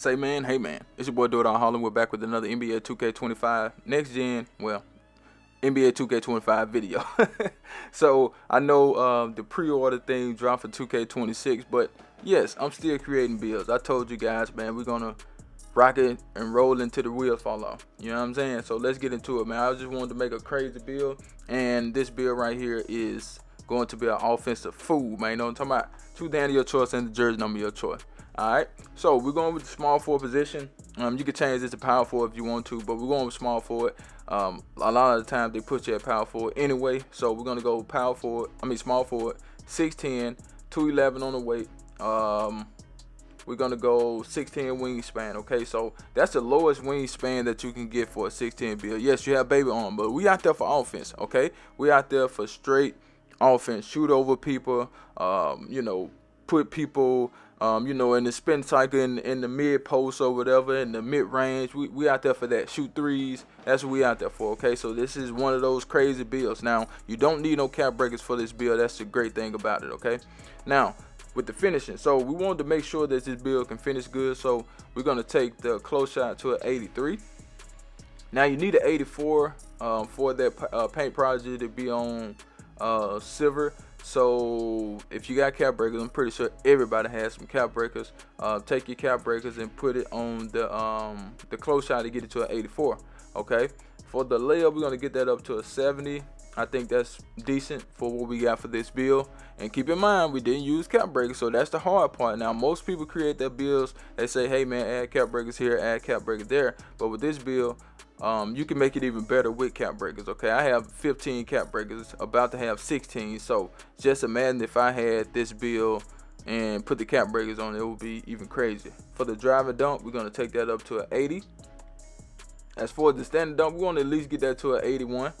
Say man, hey man, it's your boy Do It All Harlem. We're back with another NBA 2K25 next gen, well, NBA 2K25 video. So I know the pre-order thing dropped for 2K26, but yes, I'm still creating builds. I told you guys, man, we're gonna rock it and roll until the wheels fall off. You know what I'm saying? So let's get into it, man. I just wanted to make a crazy build, and this build right here is going to be an offensive fool, man. You know what I'm talking about? Two down to your choice and the jersey number your choice. Alright, so we're going with the small forward position. You can change this to power forward if you want to, but we're going with small forward. A lot of the time they put you at power forward anyway, so we're gonna go small forward, 6'10", 211 on the weight. We're gonna go 6'10" wingspan. Okay, so that's the lowest wingspan that you can get for a 6'10" build. Yes, you have baby arm, but we out there for offense. Okay, we out there for straight offense, shoot over people. Put people in the spin cycle in the mid post or whatever, in the mid range. We out there for that. Shoot threes. That's what we out there for. Okay, so this is one of those crazy builds. Now, you don't need no cap breakers for this build. That's the great thing about it. Okay, now with the finishing, so we wanted to make sure that this build can finish good. So we're gonna take the close shot to an 83. Now you need an 84 for that paint project to be on silver. So if you got cap breakers, I'm pretty sure everybody has some cap breakers. Take your cap breakers and put it on the close shot to get it to an 84. Okay, for the layup, we're gonna get that up to a 70. I think that's decent for what we got for this build. And keep in mind, we didn't use cap breakers, so that's the hard part. Now, most people create their builds. They say, hey man, add cap breakers here, add cap breakers there. But with this build, you can make it even better with cap breakers. Okay, I have 15 cap breakers, about to have 16. So just imagine if I had this build and put the cap breakers on, it would be even crazier. For the drive and dunk, we're gonna take that up to an 80. As for the standard dunk, we want to at least get that to an 81.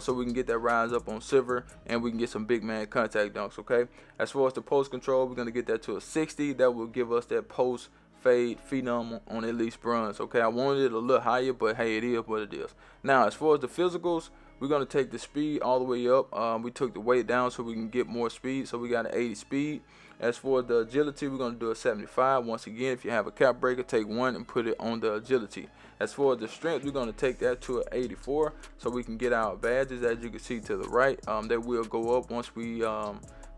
So we can get that rise up on silver, and we can get some big man contact dunks. Okay, as far as the post control, we're gonna get that to a 60. That will give us that post fade phenom on at least bronze. Okay, I wanted it a little higher, but hey, it is what it is. Now, as far as the physicals, we're gonna take the speed all the way up. We took the weight down so we can get more speed, so we got an 80 speed. As for the agility, we're gonna do a 75. Once again, if you have a cap breaker, take one and put it on the agility. As for the strength, we're gonna take that to an 84, so we can get our badges. As you can see to the right, they will go up once we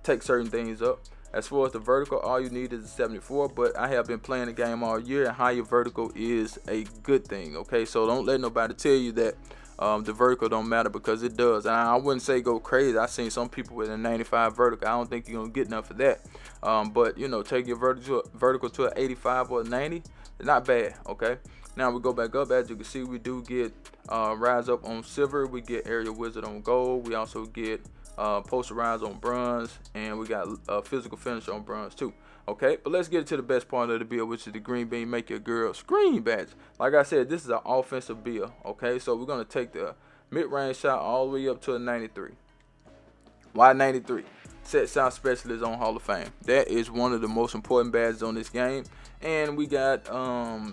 take certain things up. As far as the vertical, all you need is a 74, but I have been playing the game all year, and higher vertical is a good thing. Okay, so don't let nobody tell you that the vertical don't matter, because it does. And I wouldn't say go crazy. I've seen some people with a 95 vertical. I don't think you're gonna get enough of that. But take your vertical to an 85 or a 90. Not bad. Okay, now we go back up. As you can see, we do get rise up on silver. We get area wizard on gold. We also get posterize on bronze, and we got physical finish on bronze too. Okay, but let's get to the best part of the build, which is the green bean make your girl scream badge. Like I said, this is an offensive build. Okay, so we're gonna take the mid-range shot all the way up to a 93. Why 93? Set shot specialist on Hall of Fame. That is one of the most important badges on this game. And we got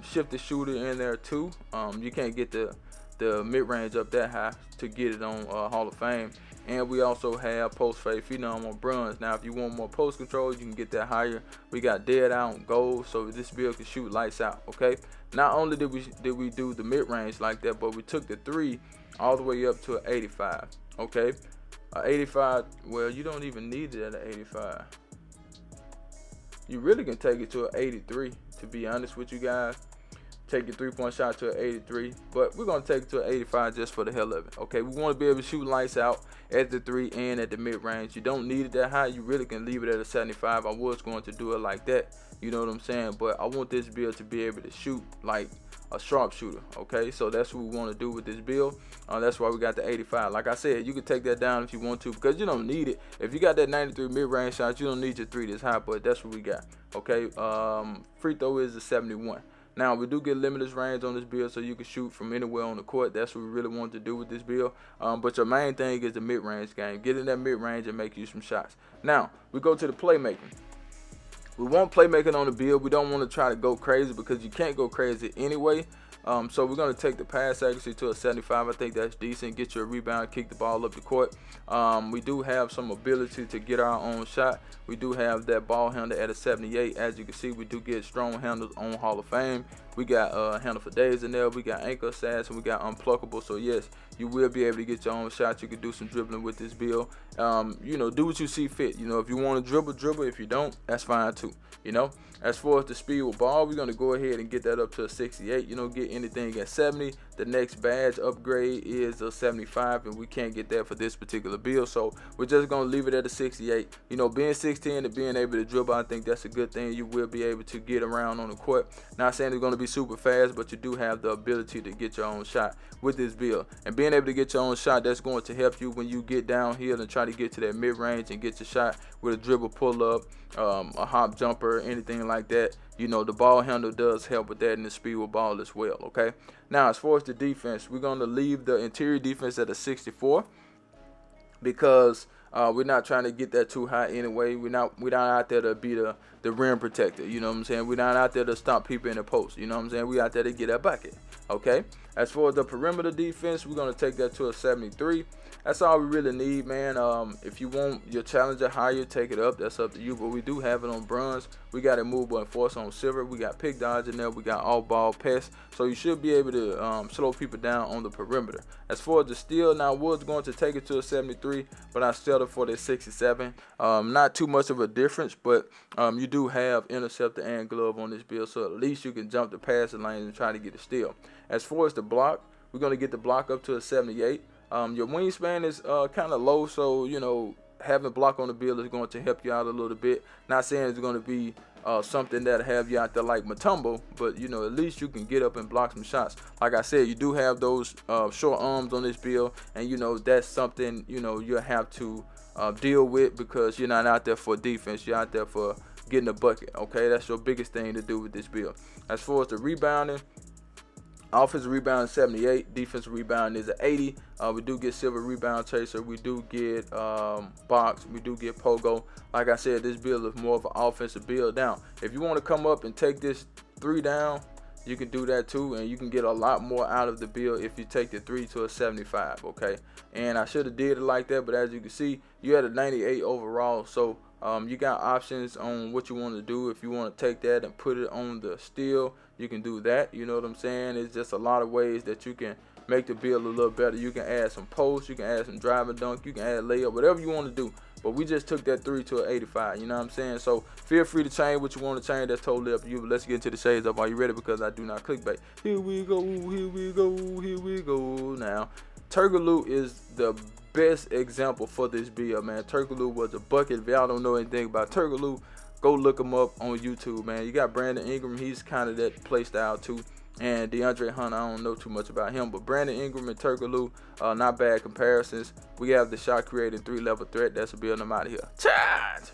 shifted shooter in there too. You can't get the mid-range up that high to get it on Hall of Fame. And we also have post fade phenom on bronze. Now, if you want more post control, you can get that higher. We got dead out on gold, so this build can shoot lights out. Okay. Not only did we do the mid range like that, but we took the 3 all the way up to an 85. Okay. 85. Well, you don't even need it at an 85. You really can take it to an 83. To be honest with you guys. Take your 3-point shot to an 83, but we're going to take it to an 85 just for the hell of it. Okay, we want to be able to shoot lights out at the 3 and at the mid-range. You don't need it that high. You really can leave it at a 75. I was going to do it like that, you know what I'm saying, but I want this build to be able to shoot like a sharpshooter. Okay, so that's what we want to do with this build. That's why we got the 85. Like I said, you can take that down if you want to, because you don't need it. If you got that 93 mid-range shot, you don't need your 3 this high, but that's what we got. Okay, free throw is a 71. Now, we do get limitless range on this build, so you can shoot from anywhere on the court. That's what we really want to do with this build. But your main thing is the mid-range game. Get in that mid-range and make you some shots. Now, we go to the playmaking. We want playmaking on the build. We don't want to try to go crazy because you can't go crazy anyway. So we're going to take the pass accuracy to a 75. I think that's decent. Get you a rebound, kick the ball up the court. We do have some ability to get our own shot. We do have that ball handle at a 78. As you can see, we do get strong handles on Hall of Fame. We got handle for days in there. We got anchor assassin. We got unpluckable. So yes, you will be able to get your own shot. You can do some dribbling with this build. You know, do what you see fit. You know, if you want to dribble. If you don't, that's fine too. You know, as far as the speed with ball, we're going to go ahead and get that up to a 68. You know, get anything at 70. The next badge upgrade is a 75, and we can't get that for this particular build. So we're just going to leave it at a 68. You know, being 6'10" and being able to dribble, I think that's a good thing. You will be able to get around on the court. Not saying it's going to be super fast, but you do have the ability to get your own shot with this build. And being able to get your own shot, that's going to help you when you get downhill and try to get to that mid-range and get your shot with a dribble pull-up, a hop jumper, anything like that. You know, the ball handle does help with that, and the speed with ball as well, okay? Now, as far as the defense, we're going to leave the interior defense at a 64 because we're not trying to get that too high anyway. We're not out there to be the rim protector, you know what I'm saying? We're not out there to stop people in the post, you know what I'm saying? We're out there to get that bucket, okay? As far as the perimeter defense, we're going to take that to a 73. That's all we really need, man. If you want your challenger higher, take it up. That's up to you, but we do have it on bronze. We got immovable enforce on silver. We got pick dodge in there. We got all ball pass. So you should be able to slow people down on the perimeter. As far as the steal, now I was going to take it to a 73, but I settled for the 67. Not too much of a difference, but you do have interceptor and glove on this build, so at least you can jump the passing lanes and try to get a steal. As far as the block, we're going to get the block up to a 78. Your wingspan is kind of low, so, you know, having block on the build is going to help you out a little bit. Not saying it's going to be something that have you out there like Mutombo, but, you know, at least you can get up and block some shots. Like I said, you do have those short arms on this build, and, you know, that's something, you know, you'll have to deal with because you're not out there for defense. You're out there for getting a bucket, okay? That's your biggest thing to do with this build. As far as the rebounding, offensive rebound is 78, defensive rebound is an 80. We do get silver rebound chaser. We do get box. We do get pogo. Like I said, this build is more of an offensive build. Now, if you want to come up and take this 3 down, you can do that too, and you can get a lot more out of the build if you take the 3 to a 75, okay? And I should have did it like that, but as you can see, you had a 98 overall, so you got options on what you want to do. If you want to take that and put it on the steel, you can do that. You know what I'm saying? It's just a lot of ways that you can make the build a little better. You can add some posts, you can add some drive and dunk, you can add layup, whatever you want to do. But we just took that 3 to an 85, you know what I'm saying? So feel free to change what you want to change. That's totally up to you. But let's get into the shades up. Are you ready? Because I do not clickbait. Here we go, here we go, here we go. Now, Turkoglu is the best example for this build, man. Turkoglu was a bucket. If y'all don't know anything about Turkoglu, go look him up on YouTube, man. You got Brandon Ingram. He's kind of that play style too. And DeAndre Hunter, I don't know too much about him, but Brandon Ingram and Turkoglu, not bad comparisons. We have the shot creating 3-level threat. That's a build. I'm out of here. Charge!